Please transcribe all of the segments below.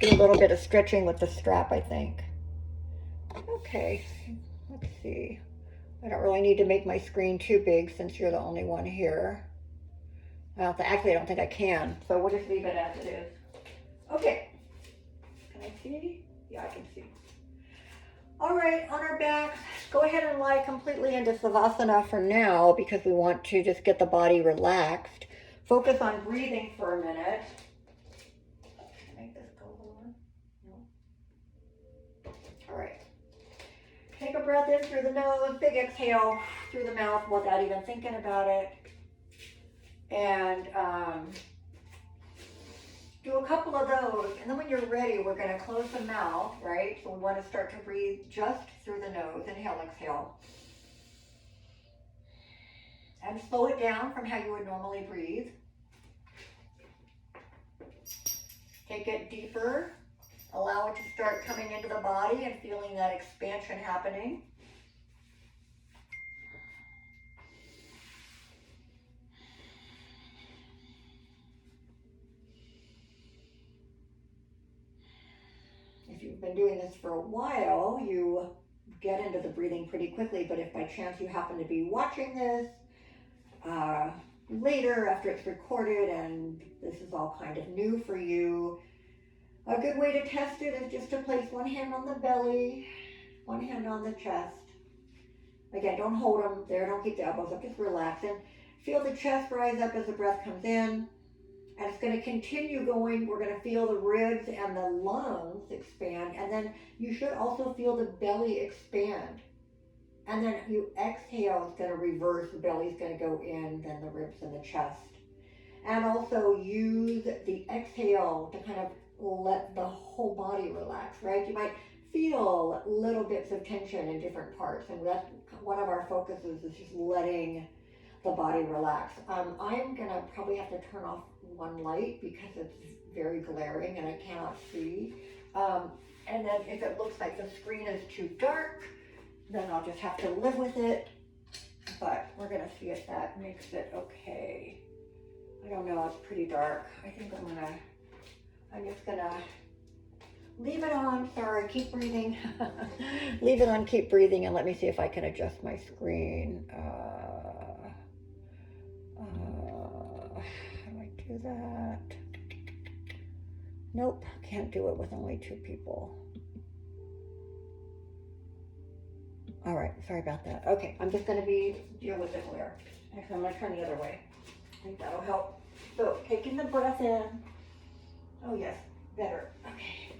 do a little bit of stretching with the strap, I think. Okay, let's see. I don't really need to make my screen too big since you're the only one here. Actually, I don't think I can, so we'll just leave it as it is. Okay, can I see? Yeah, I can see. All right, on our backs, go ahead and lie completely into Savasana for now because we want to just get the body relaxed. Focus on breathing for a minute. Make this go on. No. All right. Take a breath in through the nose, big exhale through the mouth without even thinking about it. And do a couple of those, and then when you're ready, we're going to close the mouth, right? So we want to start to breathe just through the nose. Inhale, exhale. And slow it down from how you would normally breathe. Take it deeper. Allow it to start coming into the body and feeling that expansion happening. If you've been doing this for a while, you get into the breathing pretty quickly, but if by chance you happen to be watching this later after it's recorded and this is all kind of new for you, a good way to test it is just to place one hand on the belly, one hand on the chest. Again, don't hold them there, don't keep the elbows up, just relax and feel the chest rise up as the breath comes in. And it's going to continue going. We're going to feel the ribs and the lungs expand. And then you should also feel the belly expand. And then you exhale, it's going to reverse. The belly's going to go in, then the ribs and the chest. And also use the exhale to kind of let the whole body relax, right? You might feel little bits of tension in different parts. And that's one of our focuses is just letting the body relax. I'm going to probably have to turn off one light because it's very glaring and I cannot see. And then if it looks like the screen is too dark, then I'll just have to live with it. But we're going to see if that makes it okay. I don't know, it's pretty dark. I think I'm just going to leave it on. Sorry, keep breathing. Leave it on, keep breathing, and let me see if I can adjust my screen. How do I do that? Nope, can't do it with only two people. All right, sorry about that. Okay, I'm just going to deal with it later. Actually, I'm going to turn the other way. I think that'll help. So, taking the breath in. Oh, yes, better. Okay.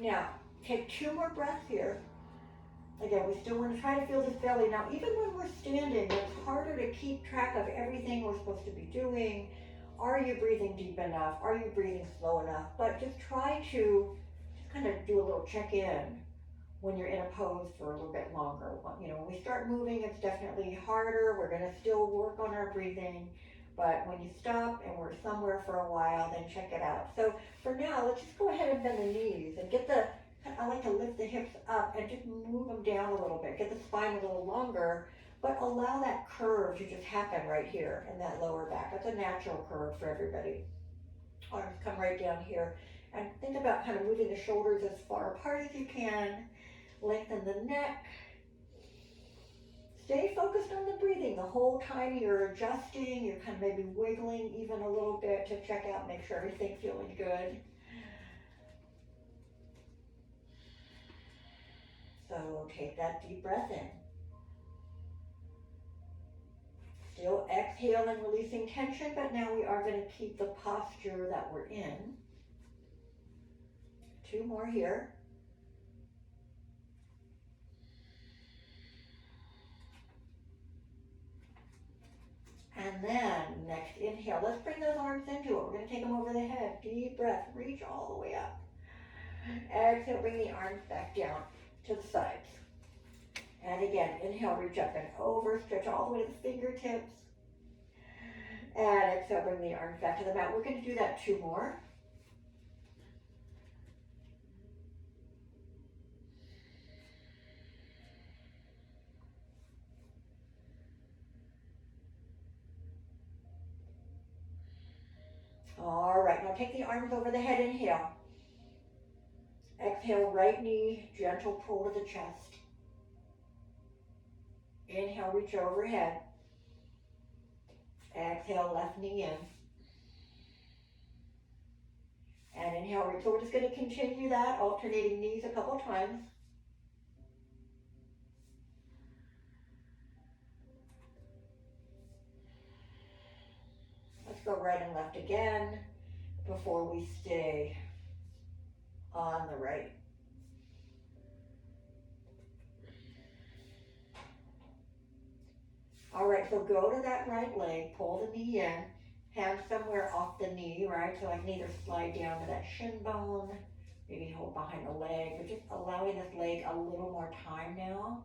Now, take 2 more breaths here. Again, we still want to try to feel this belly. Now, even when we're standing, it's harder to keep track of everything we're supposed to be doing. Are you breathing deep enough? Are you breathing slow enough? But just try to just kind of do a little check-in when you're in a pose for a little bit longer. You know, when we start moving, it's definitely harder. We're going to still work on our breathing. But when you stop and we're somewhere for a while, then check it out. So for now, let's just go ahead and bend the knees and I like to lift the hips up and just move them down a little bit. Get the spine a little longer, but allow that curve to just happen right here in that lower back. That's a natural curve for everybody. Arms come right down here. And think about kind of moving the shoulders as far apart as you can. Lengthen the neck. Stay focused on the breathing the whole time you're adjusting. You're kind of maybe wiggling even a little bit to check out, make sure everything's feeling good. So take that deep breath in. Still exhale and releasing tension, but now we are going to keep the posture that we're in. 2 more here. And then next inhale, let's bring those arms into it. We're going to take them over the head. Deep breath, reach all the way up. Exhale, bring the arms back down to the sides. And again, inhale, reach up and over, stretch all the way to the fingertips. And exhale, bring the arms back to the mat. We're going to do that 2 more. All right, now take the arms over the head, inhale. Exhale, right knee, gentle pull to the chest. Inhale, reach overhead. Exhale, left knee in. And inhale, reach. So we're just going to continue that, alternating knees a couple times. Let's go right and left again before we stay on the right. All right, so go to that right leg, pull the knee in, hand somewhere off the knee, right? So I can either slide down to that shin bone, maybe hold behind the leg, but just allowing this leg a little more time now.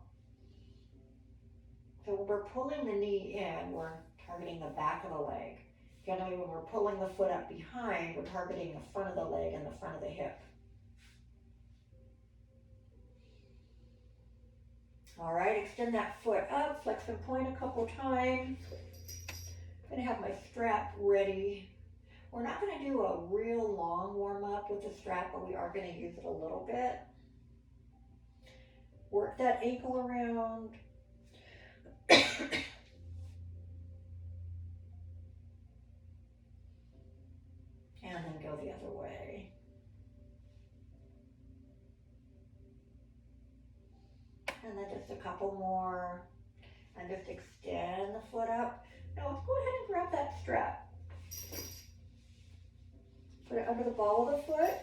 So when we're pulling the knee in, we're targeting the back of the leg. Generally, when we're pulling the foot up behind, we're targeting the front of the leg and the front of the hip. All right, extend that foot up, flex and point a couple times. I'm gonna have my strap ready. We're not gonna do a real long warm up with the strap, but we are gonna use it a little bit. Work that ankle around. And then go the other way. And then just a couple more. And just extend the foot up. Now let's go ahead and grab that strap. Put it under the ball of the foot.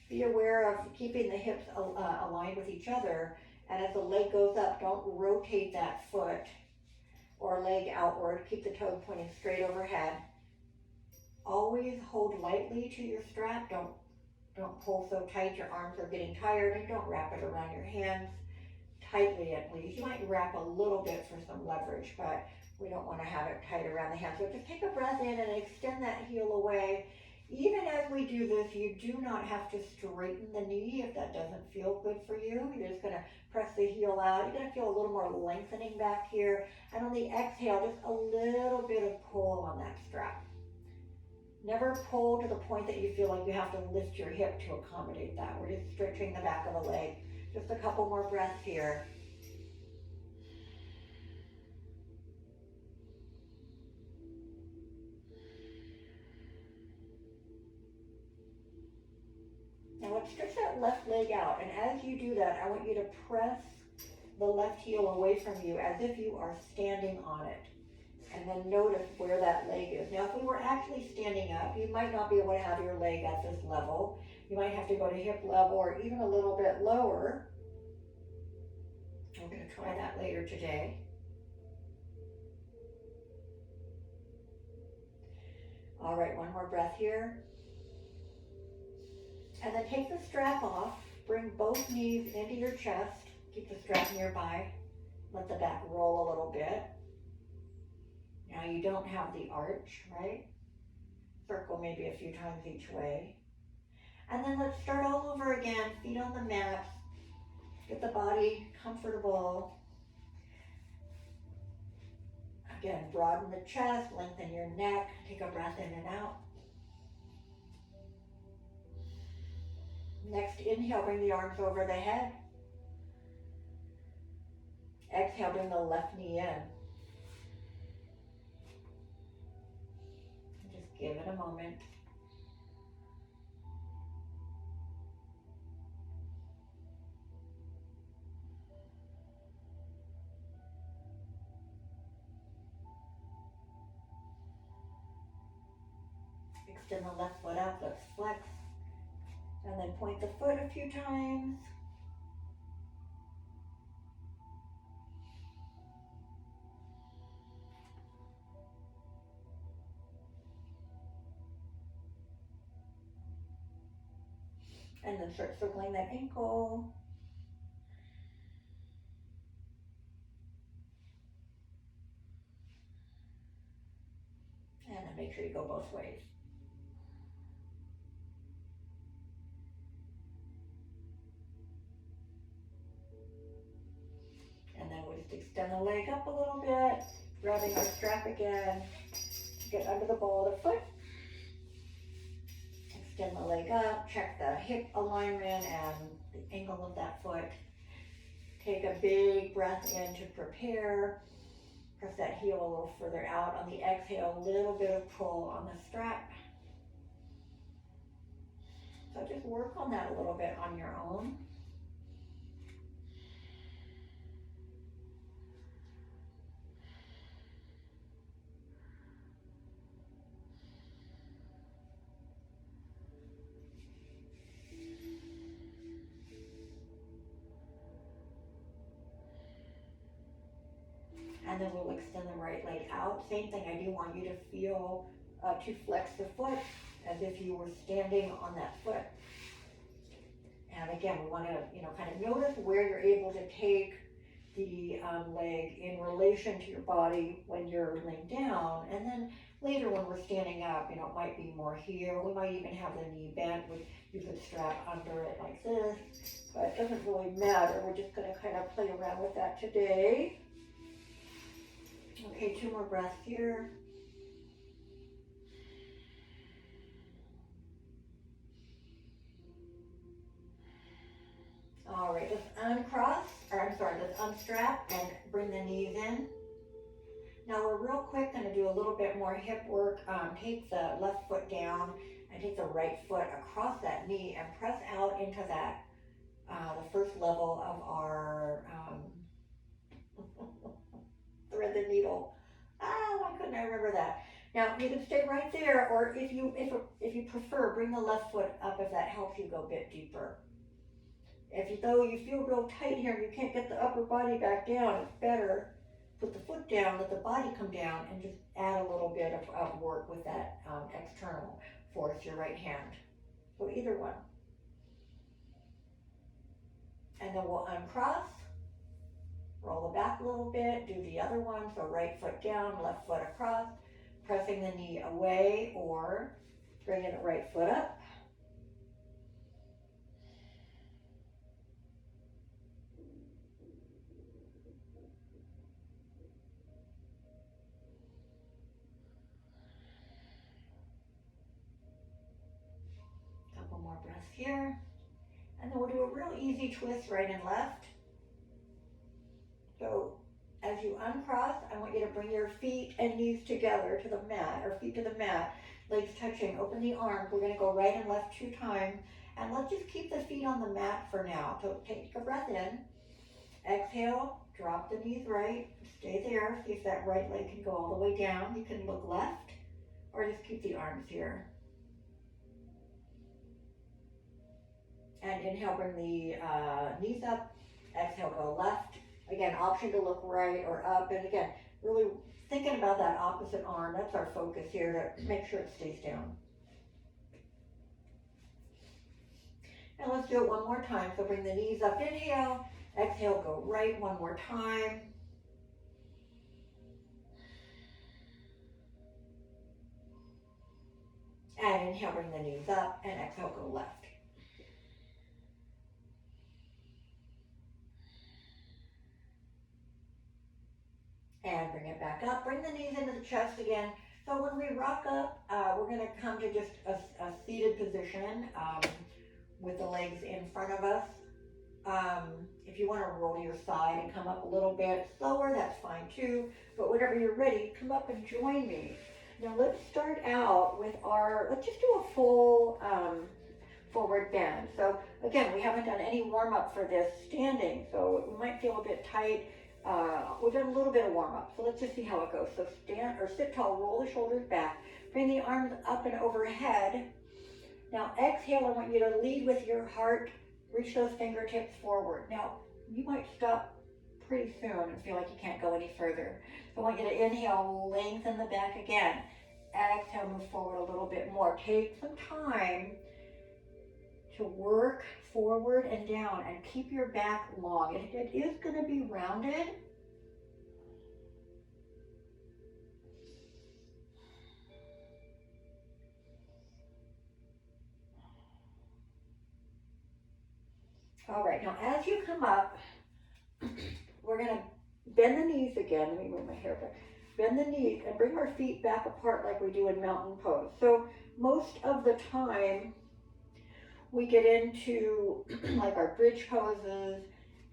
Be aware of keeping the hips aligned with each other. And as the leg goes up, don't rotate that foot or leg outward. Keep the toes pointing straight overhead. Always hold lightly to your strap. Don't pull so tight your arms are getting tired, and don't wrap it around your hands tightly at least. You might wrap a little bit for some leverage, but we don't want to have it tight around the hands. So just take a breath in and extend that heel away. Even as we do this, you do not have to straighten the knee if that doesn't feel good for you. You're just going to press the heel out. You're going to feel a little more lengthening back here. And on the exhale, just a little bit of pull on that strap. Never pull to the point that you feel like you have to lift your hip to accommodate that. We're just stretching the back of the leg. Just a couple more breaths here. Now let's stretch that left leg out. And as you do that, I want you to press the left heel away from you as if you are standing on it. And then notice where that leg is. Now, if we were actually standing up, you might not be able to have your leg at this level. You might have to go to hip level or even a little bit lower. We're going to try that later today. All right, one more breath here. And then take the strap off. Bring both knees into your chest. Keep the strap nearby. Let the back roll a little bit. Now you don't have the arch, right? Circle maybe a few times each way. And then let's start all over again. Feet on the mat. Get the body comfortable. Again, broaden the chest, lengthen your neck. Take a breath in and out. Next, inhale, bring the arms over the head. Exhale, bring the left knee in. Give it a moment. Extend the left foot out, let's flex. And then point the foot a few times. And then start circling that ankle. And then make sure you go both ways. And then we'll just extend the leg up a little bit, grabbing our strap again. Get under the ball of the foot. extend the leg up, check the hip alignment and the angle of that foot. Take a big breath in to prepare. Press that heel a little further out. On the exhale, a little bit of pull on the strap. So just work on that a little bit on your own. And then we'll extend the right leg out. Same thing, I do want you to feel, to flex the foot as if you were standing on that foot. And again, we want to, kind of notice where you're able to take the leg in relation to your body when you're laying down. And then later when we're standing up, it might be more here. We might even have the knee bent. You could strap under it like this, but it doesn't really matter. We're just going to kind of play around with that today. Okay, 2 more breaths here. All right, let's let's unstrap and bring the knees in. Now we're real quick going to do a little bit more hip work. Take the left foot down and take the right foot across that knee and press out into that, the first level of our, thread the needle. Why couldn't I remember that? Now you can stay right there, or if you prefer, bring the left foot up if that helps you go a bit deeper. Though you feel real tight here and you can't get the upper body back down, it's better put the foot down, let the body come down, and just add a little bit of work with that external force, your right hand. So either one. And then we'll uncross, roll it back a little bit, do the other one. So right foot down, left foot across, pressing the knee away or bringing the right foot up. Couple more breaths here. And then we'll do a real easy twist right and left. So as you uncross, I want you to bring your feet and knees together to the mat, or feet to the mat, legs touching, open the arms. We're gonna go right and left 2 times. And let's just keep the feet on the mat for now. So take a breath in, exhale, drop the knees right, stay there. See if that right leg can go all the way down. You can look left, or just keep the arms here. And inhale, bring the knees up, exhale, go left. Again, option to look right or up. And again, really thinking about that opposite arm. That's our focus here, to make sure it stays down. And let's do it one more time. So bring the knees up, inhale, exhale, go right one more time. And inhale, bring the knees up, and exhale, go left. And bring it back up. Bring the knees into the chest again. So when we rock up, we're going to come to just a seated position with the legs in front of us. If you want to roll to your side and come up a little bit slower, that's fine too. But whenever you're ready, come up and join me. Now let's start out with let's just do a full forward bend. So again, we haven't done any warm up for this standing, so we might feel a bit tight. We've done a little bit of warm up, so let's just see how it goes. So stand or sit tall, roll the shoulders back, bring the arms up and overhead. Now exhale, I want you to lead with your heart, reach those fingertips forward. Now you might stop pretty soon and feel like you can't go any further. So I want you to inhale, lengthen the back again. Exhale, move forward a little bit more. Take some time to work forward and down and keep your back long. It is going to be rounded. All right, now as you come up, we're going to bend the knees again. Let me move my hair back. Bend the knees and bring our feet back apart like we do in mountain pose. So most of the time, we get into like our bridge poses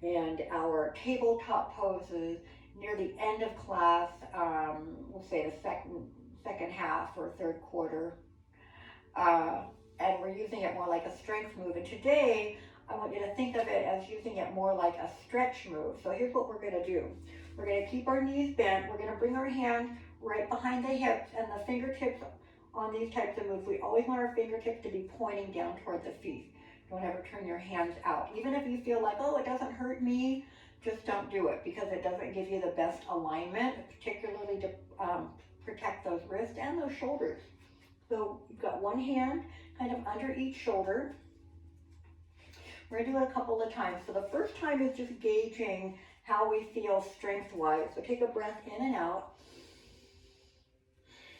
and our tabletop poses near the end of class, we'll say the second half or third quarter, uh, and we're using it more like a strength move. And today, I want you to think of it as using it more like a stretch move. So here's what we're gonna do. We're gonna keep our knees bent. We're gonna bring our hand right behind the hips and the fingertips on these types of moves. We always want our fingertips to be pointing down toward the feet. Don't ever turn your hands out. Even if you feel like, oh, it doesn't hurt me, just don't do it because it doesn't give you the best alignment, particularly to protect those wrists and those shoulders. So you've got one hand kind of under each shoulder. We're gonna do it a couple of times. So the first time is just gauging how we feel strength-wise. So take a breath in and out.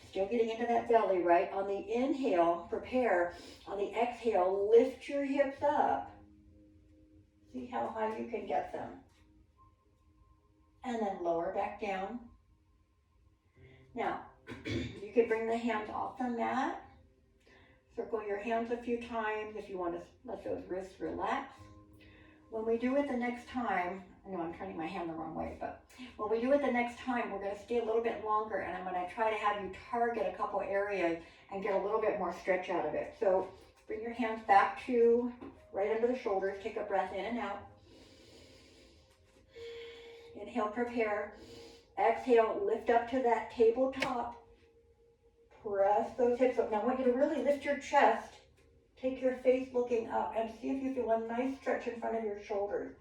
Still getting into that belly, right? On the inhale, prepare. On the exhale, lift your hips up. See how high you can get them. And then lower back down. Now, you could bring the hands off the mat. Circle your hands a few times if you want to let those wrists relax. When we do it the next time, I know I'm turning my hand the wrong way, but when we do it the next time, we're going to stay a little bit longer, and I'm going to try to have you target a couple areas and get a little bit more stretch out of it. So bring your hands back to right under the shoulders. Take a breath in and out. Inhale, prepare. Exhale, lift up to that tabletop. Press those hips up. Now I want you to really lift your chest. Take your face looking up and see if you feel a nice stretch in front of your shoulders.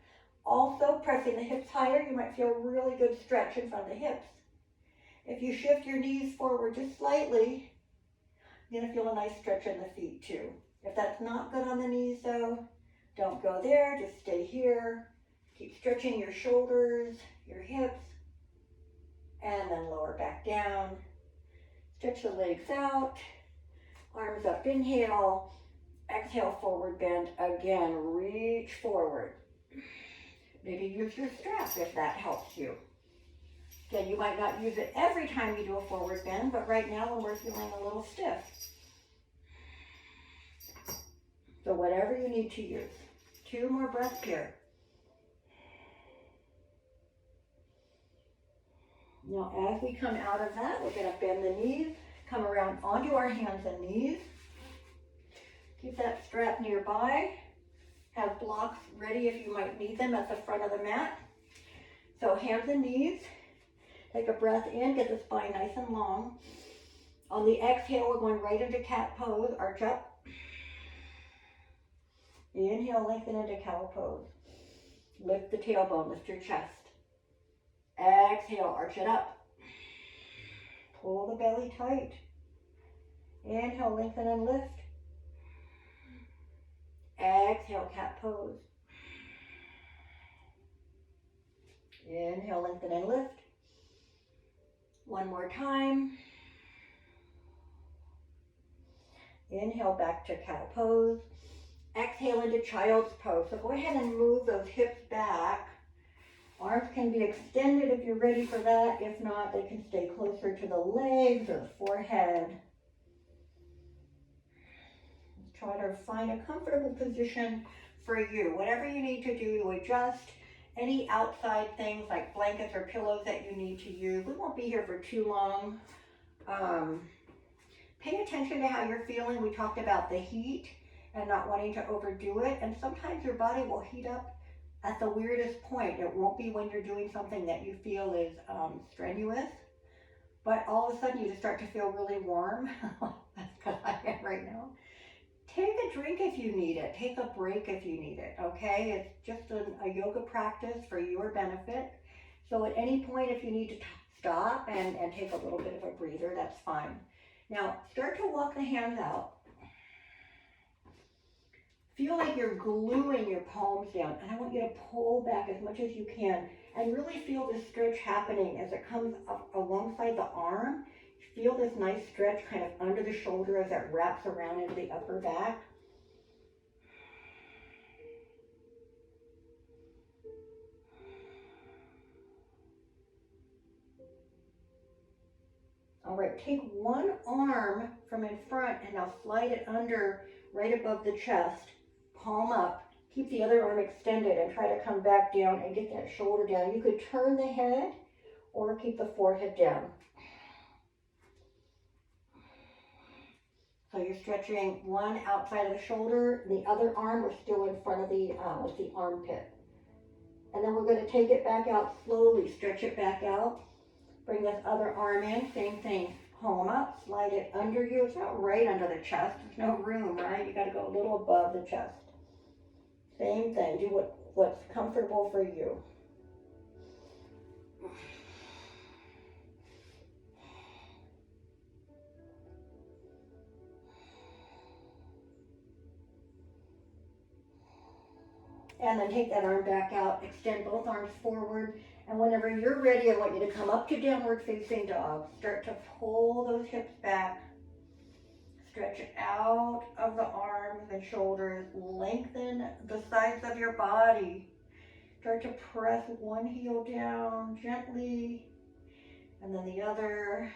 Also pressing the hips higher, you might feel a really good stretch in front of the hips. If you shift your knees forward just slightly, you're gonna feel a nice stretch in the feet too. If that's not good on the knees though, don't go there, just stay here. Keep stretching your shoulders, your hips, and then lower back down. Stretch the legs out, arms up, inhale, exhale, forward bend. Again, reach forward. Maybe use your strap if that helps you. Again, you might not use it every time you do a forward bend, but right now when we're feeling a little stiff. So whatever you need to use. 2 more breaths here. Now as we come out of that, we're going to bend the knees, come around onto our hands and knees. Keep that strap nearby. Have blocks ready if you might need them at the front of the mat. So hands and knees. Take a breath in, get the spine nice and long. On the exhale, we're going right into cat pose, arch up. Inhale, lengthen into cow pose. Lift the tailbone, lift your chest. Exhale, arch it up. Pull the belly tight. Inhale, lengthen and lift. Exhale, cat pose. Inhale, lengthen and lift. One more time. Inhale, back to cow pose. Exhale into child's pose. So go ahead and move those hips back. Arms can be extended if you're ready for that. If not, they can stay closer to the legs or the forehead. Try to find a comfortable position for you. Whatever you need to do to adjust. Any outside things like blankets or pillows that you need to use. We won't be here for too long. Pay attention to how you're feeling. We talked about the heat and not wanting to overdo it. And sometimes your body will heat up at the weirdest point. It won't be when you're doing something that you feel is strenuous. But all of a sudden you just start to feel really warm. That's because I am right now. Take a drink if you need it. Take a break if you need it, okay? It's just a yoga practice for your benefit. So at any point, if you need to stop and take a little bit of a breather, that's fine. Now, start to walk the hands out. Feel like you're gluing your palms down, and I want you to pull back as much as you can and really feel this stretch happening as it comes up alongside the arm. Feel this nice stretch kind of under the shoulder as it wraps around into the upper back. All right, take one arm from in front and now slide it under right above the chest. palm up. Keep the other arm extended and try to come back down and get that shoulder down. You could turn the head or keep the forehead down. So you're stretching one outside of the shoulder, the other arm we're still in front of the armpit. And then we're going to take it back out slowly, stretch it back out. Bring this other arm in, same thing. Palm up, slide it under you. It's not right under the chest. There's no room, right? You got to go a little above the chest. Same thing. Do what's comfortable for you. And then take that arm back out, extend both arms forward, and whenever you're ready, I want you to come up to downward facing dog. Start to pull those hips back, stretch out of the arms and shoulders, lengthen the sides of your body. Start to press one heel down gently, and then the other.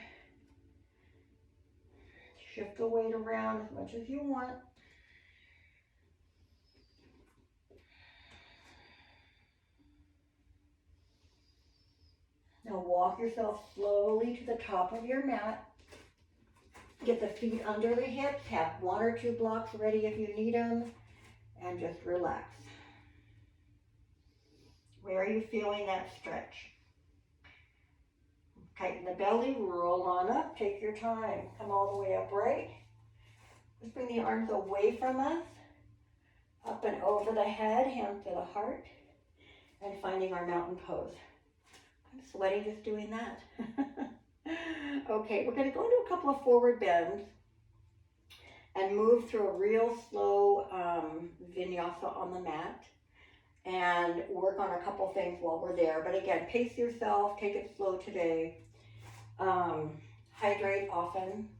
Shift the weight around as much as you want. Now walk yourself slowly to the top of your mat. Get the feet under the hips. Have 1 or 2 blocks ready if you need them. And just relax. Where are you feeling that stretch? Tighten the belly. Roll on up. Take your time. Come all the way upright. Let's bring the arms away from us. Up and over the head. Hands to the heart. And finding our mountain pose. I'm sweating just doing that. Okay, we're going to go into a couple of forward bends and move through a real slow vinyasa on the mat and work on a couple things while we're there. But again, pace yourself, take it slow today. Hydrate often.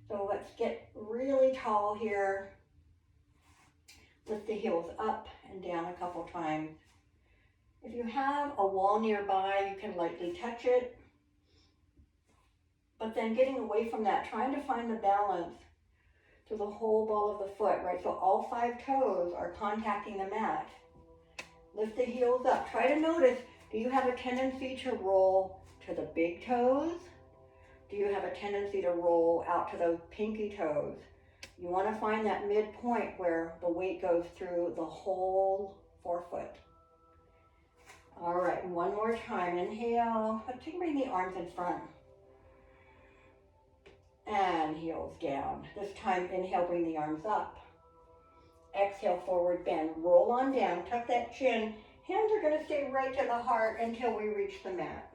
So let's get really tall here. Lift the heels up and down a couple times. If you have a wall nearby, you can lightly touch it. But then getting away from that, trying to find the balance through the whole ball of the foot, right? So all 5 toes are contacting the mat. Lift the heels up. Try to notice, do you have a tendency to roll to the big toes? Do you have a tendency to roll out to those pinky toes? You want to find that midpoint where the weight goes through the whole forefoot. All right, one more time. Inhale. Let's bring the arms in front. And heels down. This time, inhale, bring the arms up. Exhale, forward bend. Roll on down. Tuck that chin. Hands are going to stay right to the heart until we reach the mat.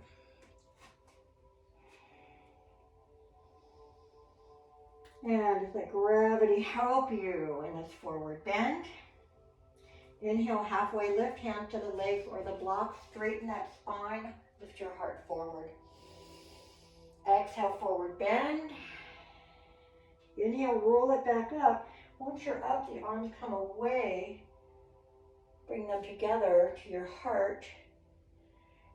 And just let gravity help you in this forward bend. Inhale, halfway lift, hands to the legs or the blocks. Straighten that spine. Lift your heart forward. Exhale, forward bend. Inhale, roll it back up. Once you're up, the arms come away. Bring them together to your heart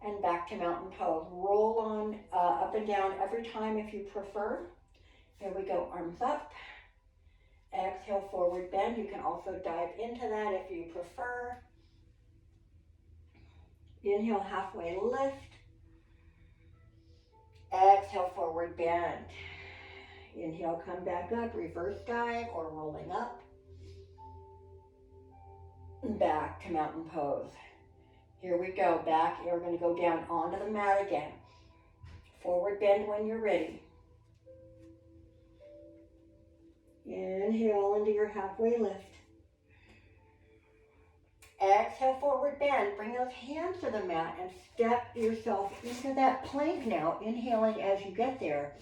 and back to mountain pose. Roll on up and down every time if you prefer. Here we go, arms up. Exhale, forward bend. You can also dive into that if you prefer. Inhale, halfway lift. Exhale, forward bend. Inhale, come back up, reverse dive or rolling up. Back to mountain pose. Here we go, back. We're going to go down onto the mat again. Forward bend when you're ready. Inhale into your halfway lift. Exhale, forward bend. Bring those hands to the mat and step yourself into that plank now, inhaling as you get there.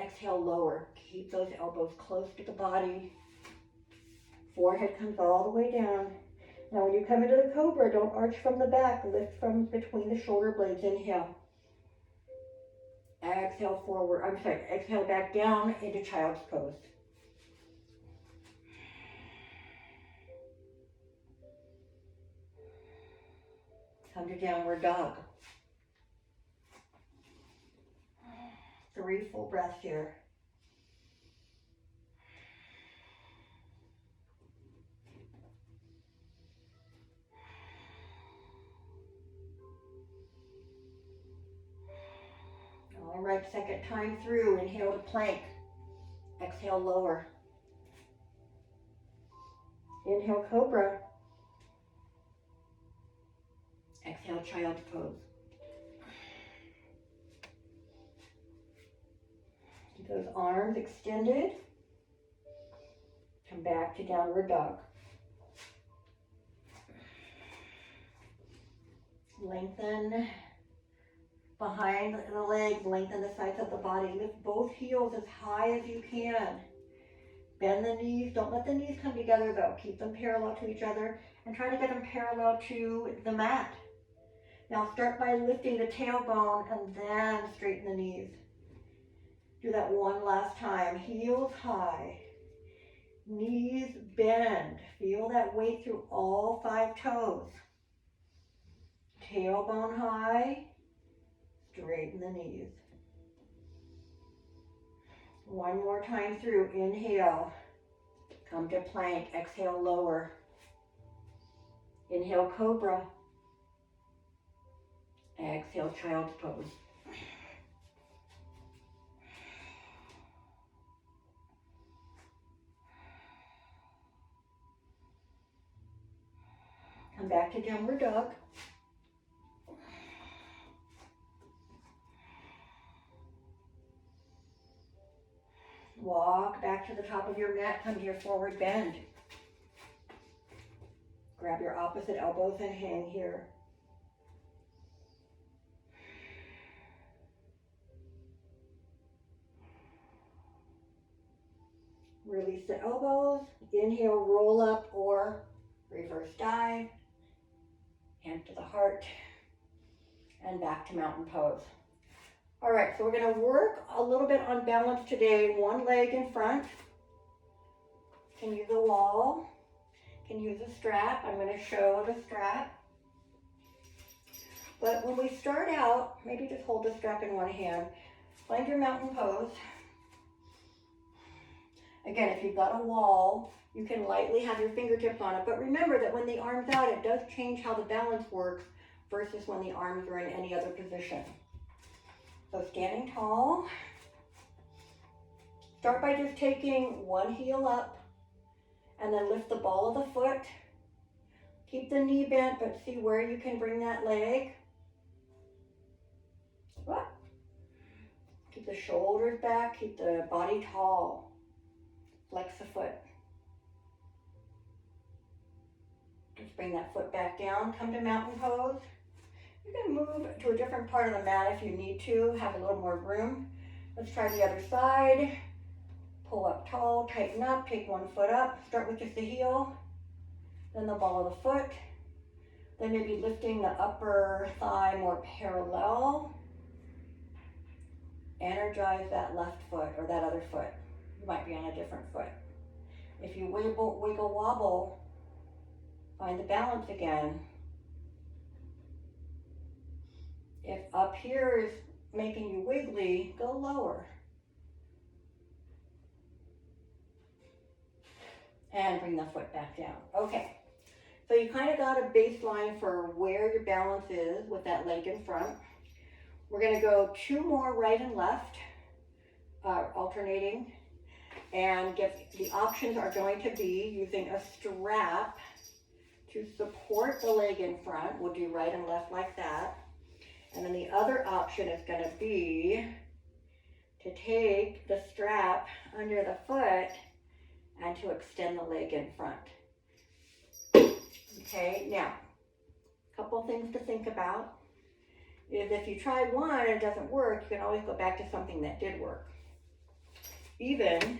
Exhale, lower. Keep those elbows close to the body. Forehead comes all the way down. Now when you come into the cobra, don't arch from the back. Lift from between the shoulder blades. Inhale. Exhale forward. Exhale back down into child's pose. Come to downward dog. 3 full breaths here. right, second time through. Inhale to plank. Exhale, lower. Inhale, cobra. Exhale, child's pose. Keep those arms extended. Come back to downward dog. Lengthen behind the legs, lengthen the sides of the body. Lift both heels as high as you can. Bend the knees. Don't let the knees come together though. Keep them parallel to each other and try to get them parallel to the mat. Now start by lifting the tailbone and then straighten the knees. Do that one last time. Heels high. Knees bend. Feel that weight through all 5 toes. Tailbone high. Straighten the knees. One more time through. Inhale. Come to plank. Exhale, lower. Inhale, cobra. Exhale, child's pose. Come back to downward dog. Walk back to the top of your mat. Come to your forward bend. Grab your opposite elbows and hang here. Release the elbows. Inhale, roll up or reverse dive. Hand to the heart. And back to mountain pose. All right, so we're going to work a little bit on balance today. One leg in front. Can use a wall. Can use a strap. I'm going to show the strap. But when we start out, maybe just hold the strap in one hand. Find your mountain pose. Again, if you've got a wall, you can lightly have your fingertips on it. But remember that when the arm's out, it does change how the balance works versus when the arms are in any other position. So standing tall. Start by just taking one heel up and then lift the ball of the foot. Keep the knee bent, but see where you can bring that leg. What? Keep the shoulders back, keep the body tall. Flex the foot. Just bring that foot back down. Come to mountain pose. You can move to a different part of the mat if you need to, have a little more room. Let's try the other side. Pull up tall, tighten up, take one foot up. Start with just the heel, then the ball of the foot. Then maybe lifting the upper thigh more parallel. Energize that left foot or that other foot. You might be on a different foot. If you wiggle wobble, find the balance again. If up here is making you wiggly, go lower. And bring the foot back down. Okay, so you kind of got a baseline for where your balance is with that leg in front. We're gonna go 2 more right and left, alternating. And the options are going to be using a strap to support the leg in front. We'll do right and left like that. And then the other option is going to be to take the strap under the foot and to extend the leg in front. Okay, now, a couple things to think about is if you try one and it doesn't work, you can always go back to something that did work. Even,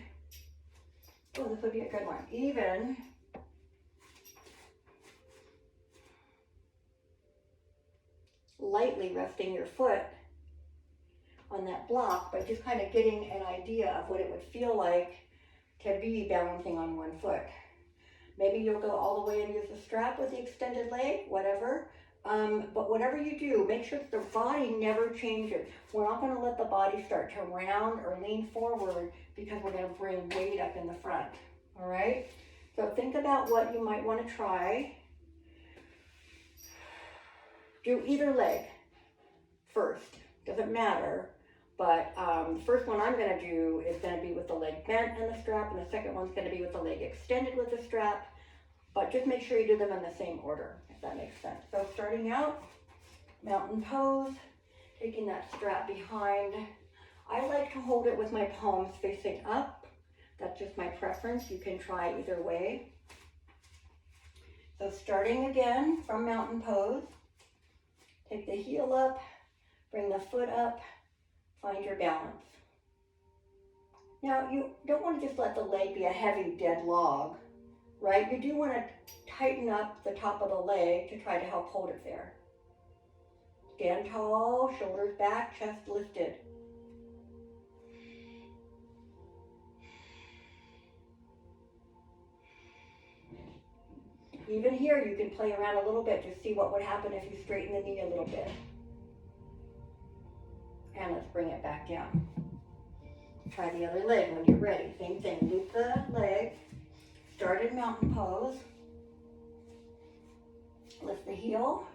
oh, this would be a good one. Even lightly resting your foot on that block, but just kind of getting an idea of what it would feel like to be balancing on one foot. Maybe you'll go all the way and use the strap with the extended leg, whatever. But whatever you do, make sure that the body never changes. We're not going to let the body start to round or lean forward because we're going to bring weight up in the front. All right? So think about what you might want to try. Do either leg first. Doesn't matter. But the first one I'm going to do is going to be with the leg bent and the strap, and the second one's going to be with the leg extended with the strap. But just make sure you do them in the same order, if that makes sense. So starting out, mountain pose, taking that strap behind. I like to hold it with my palms facing up. That's just my preference. You can try either way. So starting again from mountain pose, take the heel up, bring the foot up, find your balance. Now you don't want to just let the leg be a heavy dead log, right? You do want to tighten up the top of the leg to try to help hold it there. Stand tall, shoulders back, chest lifted. Even here, you can play around a little bit to see what would happen if you straighten the knee a little bit. And let's bring it back down. Try the other leg when you're ready. Same thing, loop the leg, start in mountain pose. Lift the heel,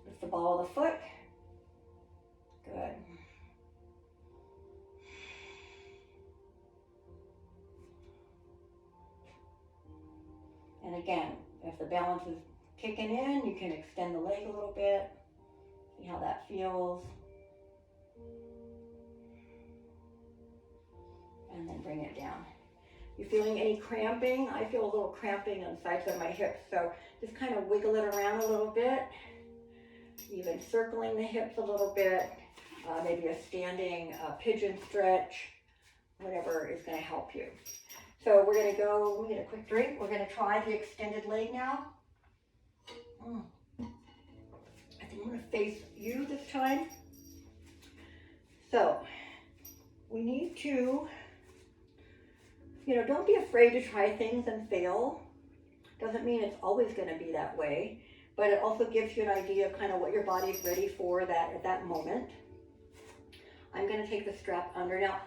lift the ball of the foot. Good. And again, if the balance is kicking in, you can extend the leg a little bit. See how that feels. And then bring it down. You feeling any cramping? I feel a little cramping on the sides of my hips, so just kind of wiggle it around a little bit. Even circling the hips a little bit. Maybe a standing pigeon stretch, whatever is going to help you. So we're going to go, let me get a quick drink. We're going to try the extended leg now. I think I'm going to face you this time. So we need to, don't be afraid to try things and fail. Doesn't mean it's always going to be that way, but it also gives you an idea of kind of what your body's ready for that at that moment. I'm going to take the strap under. Now,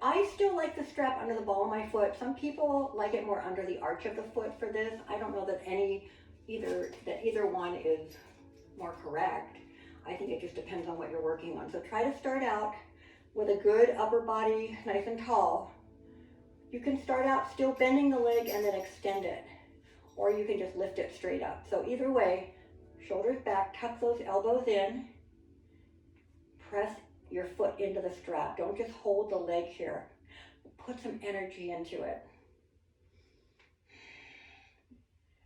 I still like the strap under the ball of my foot. Some people like it more under the arch of the foot for this. I don't know that either one is more correct. I think it just depends on what you're working on. So try to start out with a good upper body, nice and tall. You can start out still bending the leg and then extend it, or you can just lift it straight up. So either way, shoulders back, tuck those elbows in, press your foot into the strap. Don't just hold the leg here. Put some energy into it.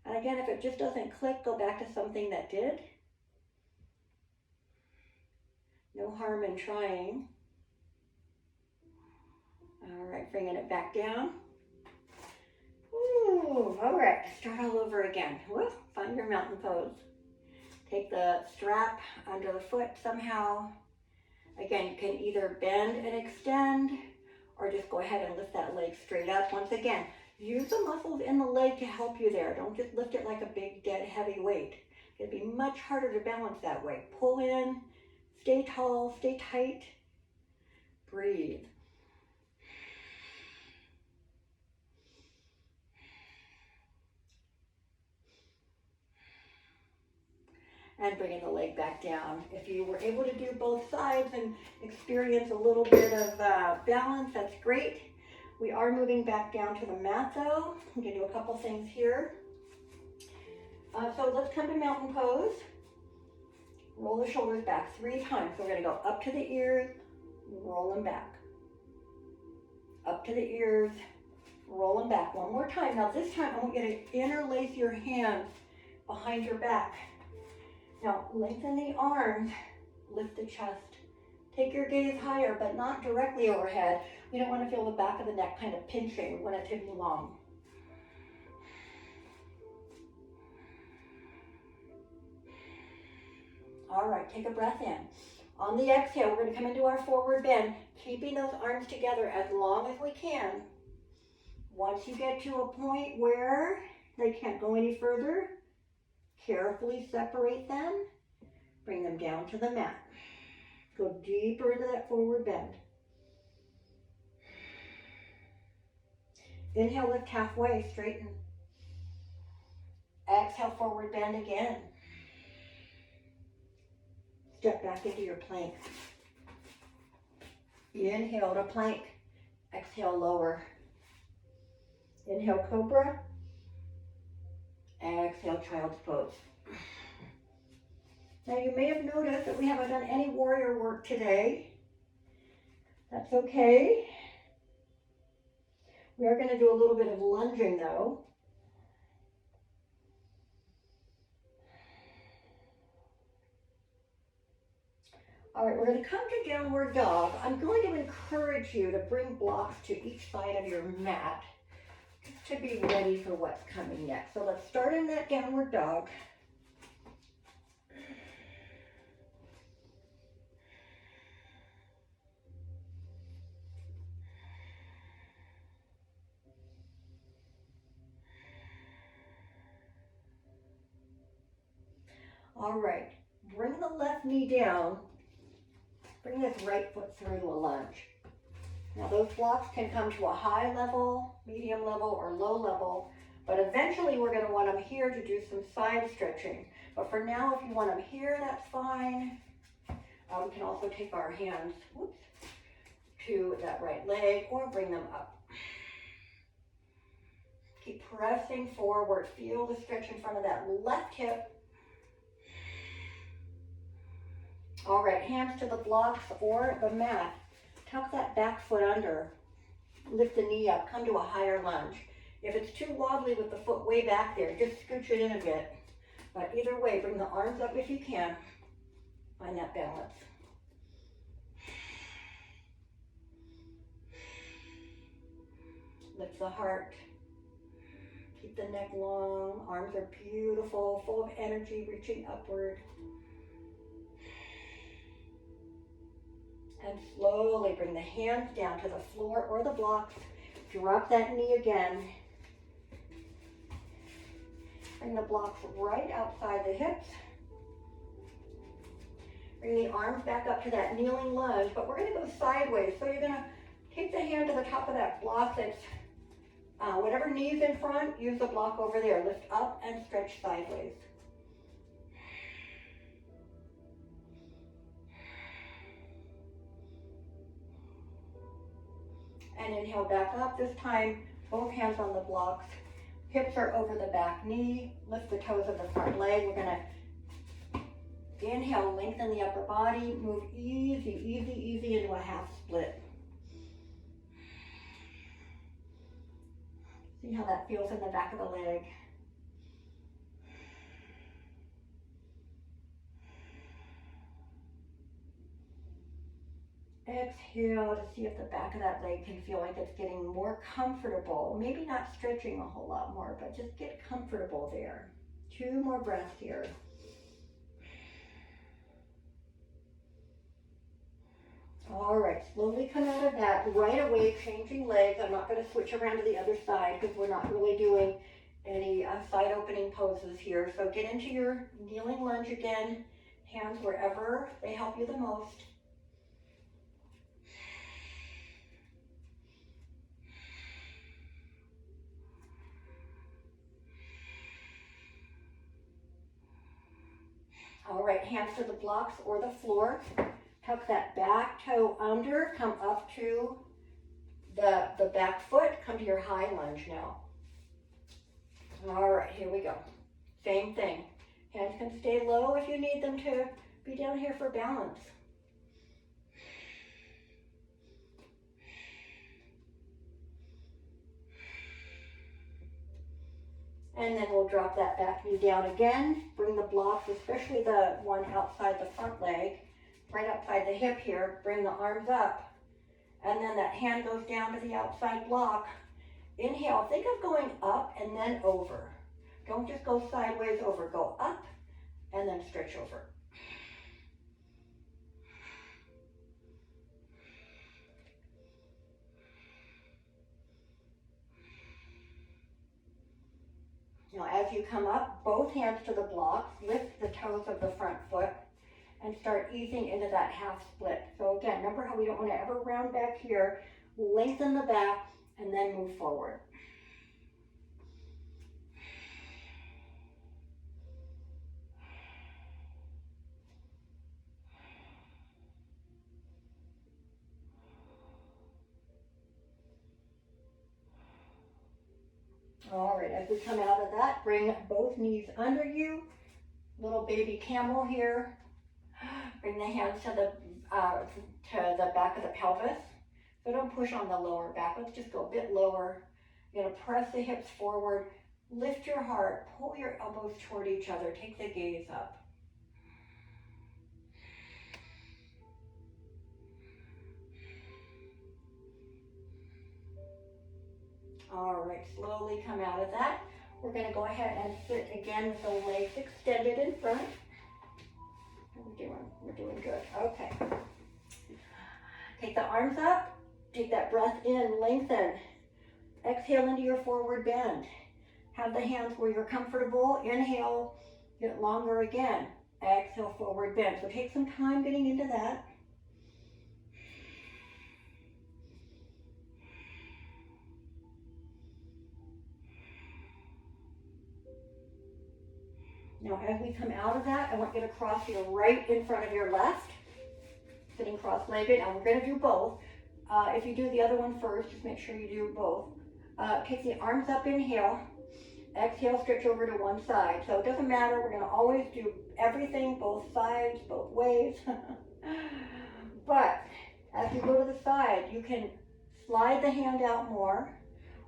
And again, if it just doesn't click, go back to something that did. No harm in trying. All right, bringing it back down. Ooh, all right, start all over again. Woo, find your mountain pose. Take the strap under the foot somehow. Again, you can either bend and extend or just go ahead and lift that leg straight up. Once again, use the muscles in the leg to help you there. Don't just lift it like a big, dead, heavy weight. It'd be much harder to balance that way. Pull in, stay tall, stay tight, breathe. And bringing the leg back down. If you were able to do both sides and experience a little bit of balance, that's great. We are moving back down to the mat though. I'm gonna do a couple things here. So let's come to mountain pose. Roll the shoulders back 3 times. So we're gonna go up to the ears, roll them back. Up to the ears, roll them back. One more time. Now this time I want you to interlace your hands behind your back. Now, lengthen the arms, lift the chest. Take your gaze higher, but not directly overhead. We don't want to feel the back of the neck kind of pinching. We want it to be long. All right, take a breath in. On the exhale, we're going to come into our forward bend, keeping those arms together as long as we can. Once you get to a point where they can't go any further, carefully separate them, bring them down to the mat. Go deeper into that forward bend. Inhale, lift halfway, straighten. Exhale, forward bend again. Step back into your plank. Inhale to plank. Exhale, lower. Inhale, cobra. Exhale, child's pose. Now you may have noticed that we haven't done any warrior work today. That's okay. We are going to do a little bit of lunging though. All right, we're going to come to downward dog. I'm going to encourage you to bring blocks to each side of your mat just to be ready for what's coming next. So let's start in that downward dog. All right, bring the left knee down. Bring this right foot through to a lunge. Now those blocks can come to a high level, medium level, or low level, but eventually we're going to want them here to do some side stretching. But for now, if you want them here, that's fine. We can also take our hands to that right leg or bring them up. Keep pressing forward. Feel the stretch in front of that left hip. All right, hands to the blocks or the mat. Tuck that back foot under. Lift the knee up. Come to a higher lunge. If it's too wobbly with the foot way back there, just scooch it in a bit. But either way, bring the arms up if you can. Find that balance. Lift the heart. Keep the neck long. Arms are beautiful, full of energy, reaching upward. And slowly bring the hands down to the floor or the blocks. Drop that knee again. Bring the blocks right outside the hips. Bring the arms back up to that kneeling lunge, but we're going to go sideways. So you're going to take the hand to the top of that block that's whatever knee's in front, use the block over there. Lift up and stretch sideways. And inhale back up. This time, both hands on the blocks. Hips are over the back knee. Lift the toes of the front leg. We're going to inhale, lengthen the upper body. Move easy, easy, easy into a half split. See how that feels in the back of the leg. Exhale to see if the back of that leg can feel like it's getting more comfortable. Maybe not stretching a whole lot more, but just get comfortable there. 2 more breaths here. All right, slowly come out of that. Right away, changing legs. I'm not going to switch around to the other side because we're not really doing any side opening poses here. So get into your kneeling lunge again. Hands wherever they help you the most. All right, hands to the blocks or the floor. Tuck that back toe under, come up to the back foot, come to your high lunge now. All right, here we go. Same thing. Hands can stay low if you need them to be down here for balance. And then we'll drop that back knee down again. Bring the blocks, especially the one outside the front leg, right outside the hip here. Bring the arms up. And then that hand goes down to the outside block. Inhale, think of going up and then over. Don't just go sideways over. Go up and then stretch over. Now as you come up, both hands to the blocks, lift the toes of the front foot and start easing into that half split. So again, remember how we don't want to ever round back here. Lengthen the back and then move forward. All right, as we come out of that, bring both knees under you. Little baby camel here. Bring the hands to the back of the pelvis. So don't push on the lower back. Let's just go a bit lower. You're gonna press the hips forward. Lift your heart. Pull your elbows toward each other. Take the gaze up. All right, slowly come out of that. We're going to go ahead and sit again with the legs extended in front. We're doing good. Okay. Take the arms up. Take that breath in, lengthen. Exhale into your forward bend. Have the hands where you're comfortable. Inhale, get longer again. Exhale, forward bend. So take some time getting into that. Now, as we come out of that, I want you to cross your right in front of your left, sitting cross-legged, and we're going to do both. If you do the other one first, just make sure you do both. Take the arms up, inhale. Exhale, stretch over to one side. So it doesn't matter, we're going to always do everything, both sides, both ways. But as you go to the side, you can slide the hand out more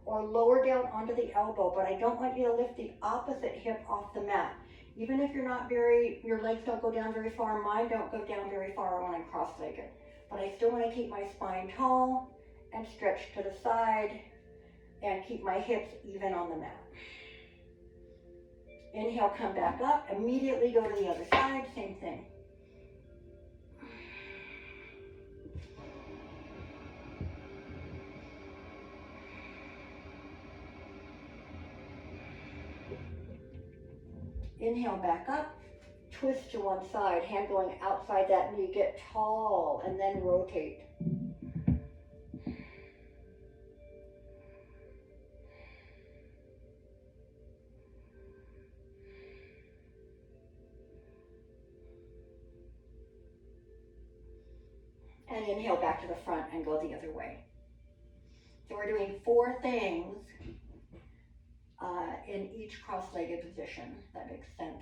or lower down onto the elbow, but I don't want you to lift the opposite hip off the mat. Even if you're not your legs don't go down very far, mine don't go down very far when I'm cross-legged. But I still want to keep my spine tall and stretch to the side and keep my hips even on the mat. Inhale, come back up, immediately go to the other side, same thing. Inhale, back up, twist to one side, hand going outside that knee, get tall, and then rotate. And inhale back to the front and go the other way. So we're doing 4 things in each cross-legged position. That makes sense.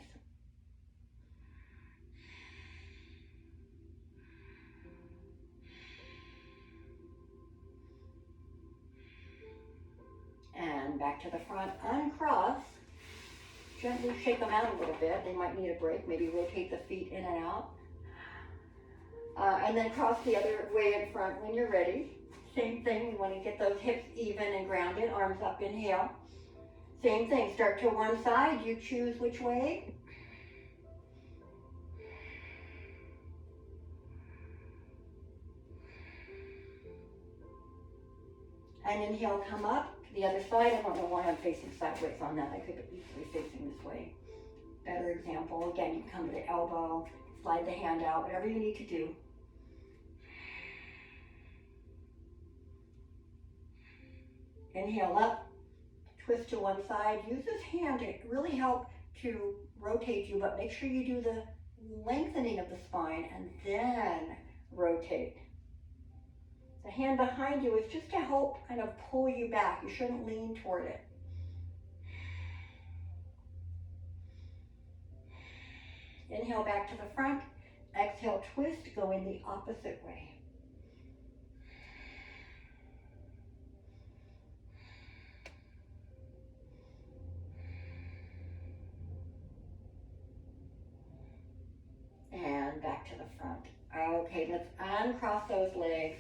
And back to the front, uncross. Gently shake them out a little bit. They might need a break. Maybe rotate the feet in and out. And then cross the other way in front when you're ready. Same thing, we want to get those hips even and grounded. Arms up, inhale. Same thing, start to one side. You choose which way. And inhale, come up to the other side. I don't know why I'm facing sideways on that. I could be easily facing this way. Better example, again, you come to the elbow, slide the hand out, whatever you need to do. Inhale up, twist to one side. Use this hand to really help to rotate you, but make sure you do the lengthening of the spine and then rotate. The hand behind you is just to help kind of pull you back. You shouldn't lean toward it. Inhale back to the front. Exhale, twist, go in the opposite way. And back to the front. Okay, let's uncross those legs.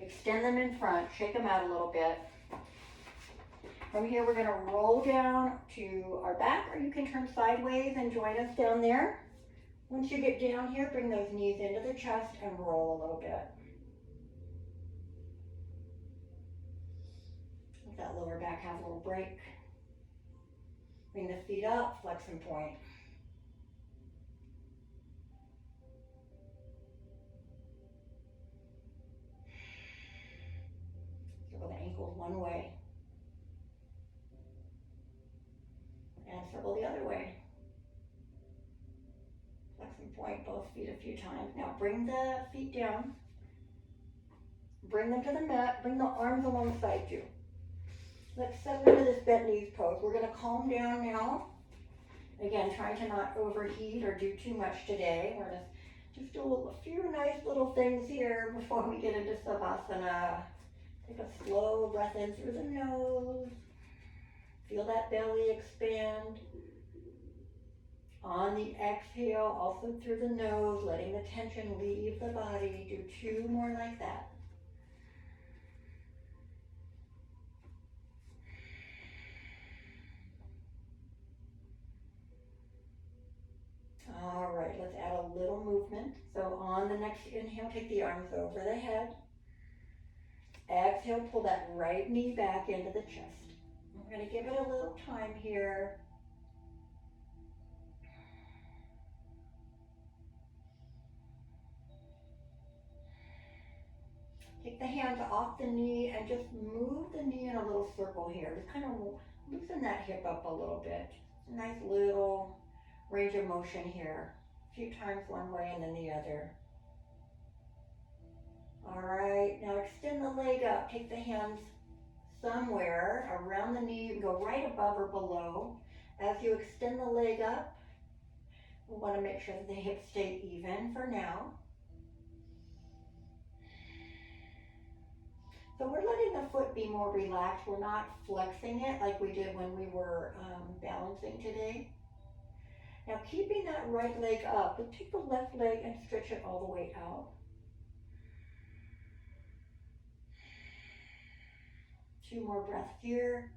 Extend them in front, shake them out a little bit. From here, we're gonna roll down to our back, or you can turn sideways and join us down there. Once you get down here, bring those knees into the chest and roll a little bit. Let that lower back have a little break. Bring the feet up, flex and point. Circle the ankles one way. And circle the other way. Flex and point both feet a few times. Now bring the feet down. Bring them to the mat. Bring the arms alongside you. Let's settle into this bent knees pose. We're gonna calm down now. Again, trying to not overheat or do too much today. We're gonna just do a few nice little things here before we get into Savasana. Take a slow breath in through the nose. Feel that belly expand. On the exhale, also through the nose, letting the tension leave the body. Do 2 more like that. All right, let's add a little movement. So on the next inhale, take the arms over the head. Exhale, pull that right knee back into the chest. We're going to give it a little time here. Take the hands off the knee and just move the knee in a little circle here. Just kind of loosen that hip up a little bit. Nice little range of motion here. A few times one way and then the other. All right, now extend the leg up. Take the hands somewhere around the knee. You can go right above or below. As you extend the leg up, we want to make sure that the hips stay even for now. So we're letting the foot be more relaxed. We're not flexing it like we did when we were balancing today. Now keeping that right leg up, we'll take the left leg and stretch it all the way out. 2 more breaths here.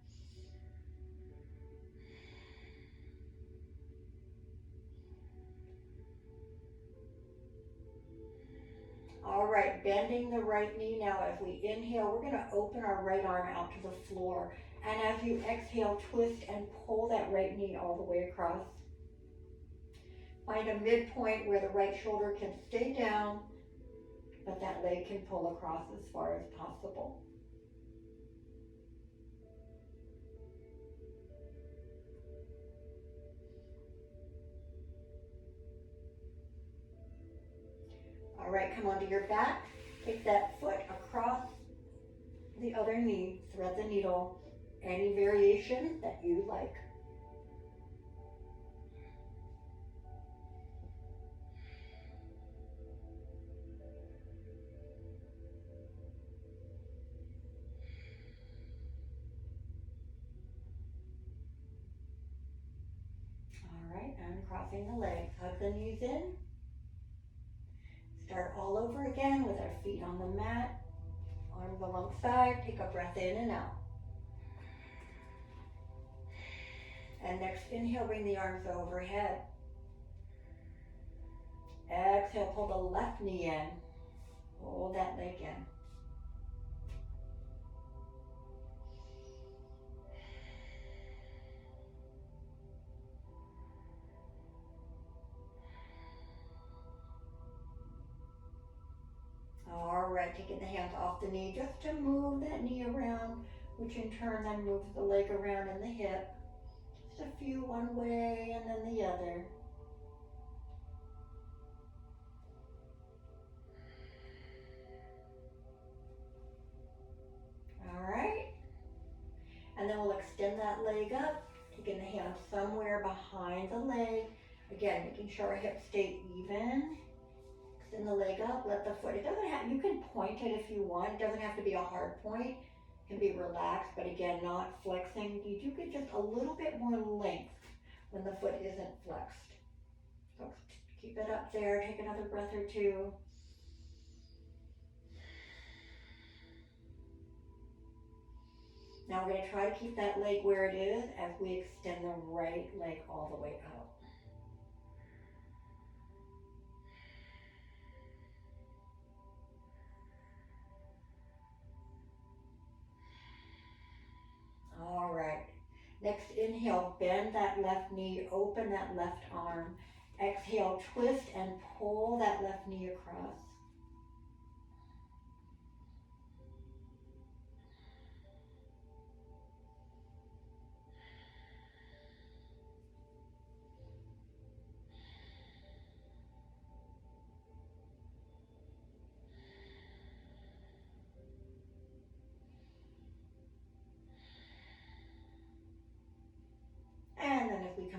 All right, bending the right knee now. As we inhale, we're going to open our right arm out to the floor. And as you exhale, twist and pull that right knee all the way across. Find a midpoint where the right shoulder can stay down, but that leg can pull across as far as possible. All right, come onto your back. Take that foot across the other knee. Thread the needle. Any variation that you like. All right, uncrossing the legs. Hug the knees in. Start all over again with our feet on the mat. Arms alongside. Take a breath in and out. And next inhale, bring the arms overhead. Exhale, pull the left knee in. Hold that leg in. All right, taking the hands off the knee just to move that knee around, which in turn then moves the leg around in the hip. Just a few one way and then the other. All right. And then we'll extend that leg up, taking the hands somewhere behind the leg. Again, making sure our hips stay even. Extend the leg up, let the foot, it doesn't have, you can point it if you want. It doesn't have to be a hard point. It can be relaxed, but again, not flexing. You do get just a little bit more length when the foot isn't flexed. So keep it up there, take another breath or two. Now we're going to try to keep that leg where it is as we extend the right leg all the way out. All right. Next inhale, bend that left knee, open that left arm. Exhale, twist and pull that left knee across.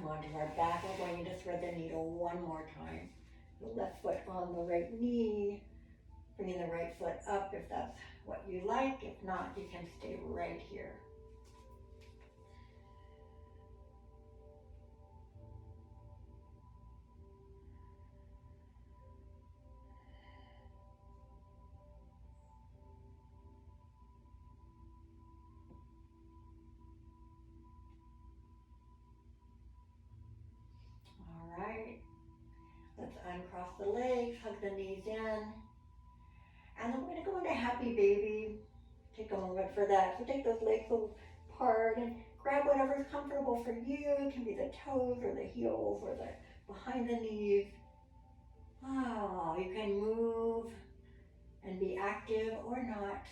onto our back. We're going to thread the needle one more time. The left foot on the right knee, bringing the right foot up if that's what you like. If not, you can stay right here. All right. Let's uncross the legs, hug the knees in. And then we're going to go into happy baby. Take a moment for that. So take those legs apart and grab whatever's comfortable for you. It can be the toes or the heels or the behind the knees. Oh, you can move and be active or not.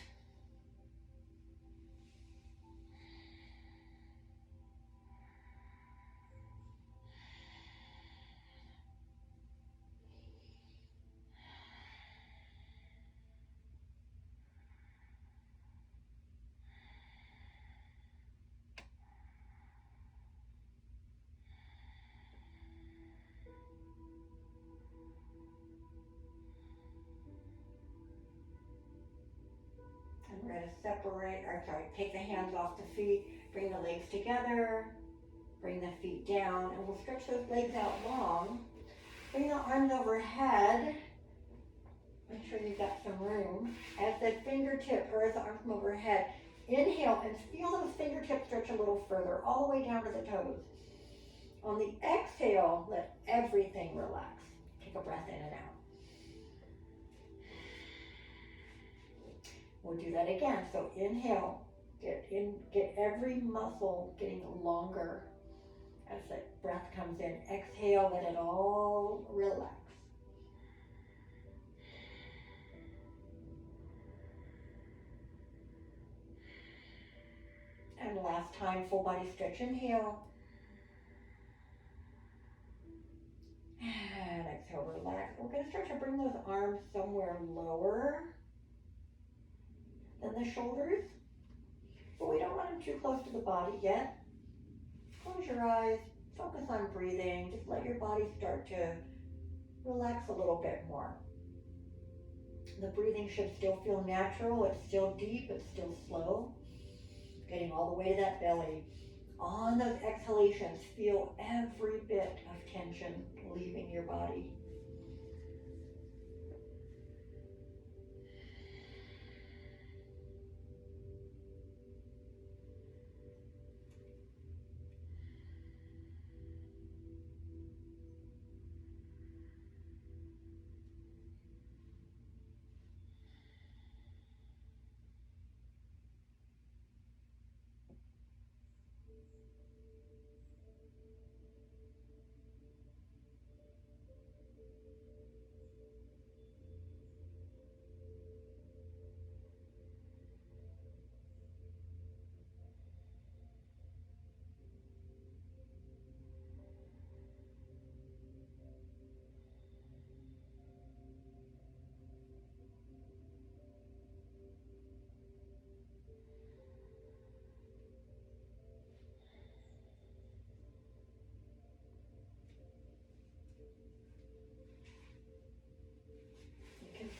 And we're going to take the hands off the feet, bring the legs together, bring the feet down, and we'll stretch those legs out long. Bring the arms overhead. Make sure you've got some room. As the fingertip, or as the arms come overhead, inhale and feel those fingertips stretch a little further, all the way down to the toes. On the exhale, let everything relax. Take a breath in and out. We'll do that again. So inhale, get every muscle getting longer as the breath comes in. Exhale, let it all relax. And last time, full body stretch. Inhale. And exhale, relax. We're going to start to bring those arms somewhere lower than the shoulders, but we don't want them too close to the body yet. Close your eyes, focus on breathing, just let your body start to relax a little bit more. The breathing should still feel natural, it's still deep, it's still slow, getting all the way to that belly. On those exhalations, feel every bit of tension leaving your body.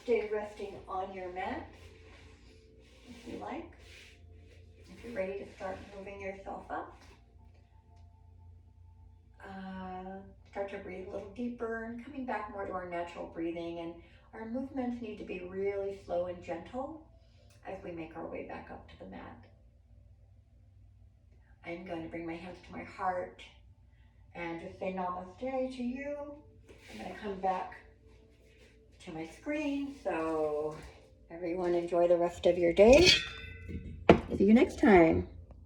Stay resting on your mat, if you like. If you're ready to start moving yourself up, start to breathe a little deeper and coming back more to our natural breathing. And our movements need to be really slow and gentle as we make our way back up to the mat. I'm going to bring my hands to my heart and just say namaste to you. I'm going to come back to my screen, so everyone enjoy the rest of your day. See you next time.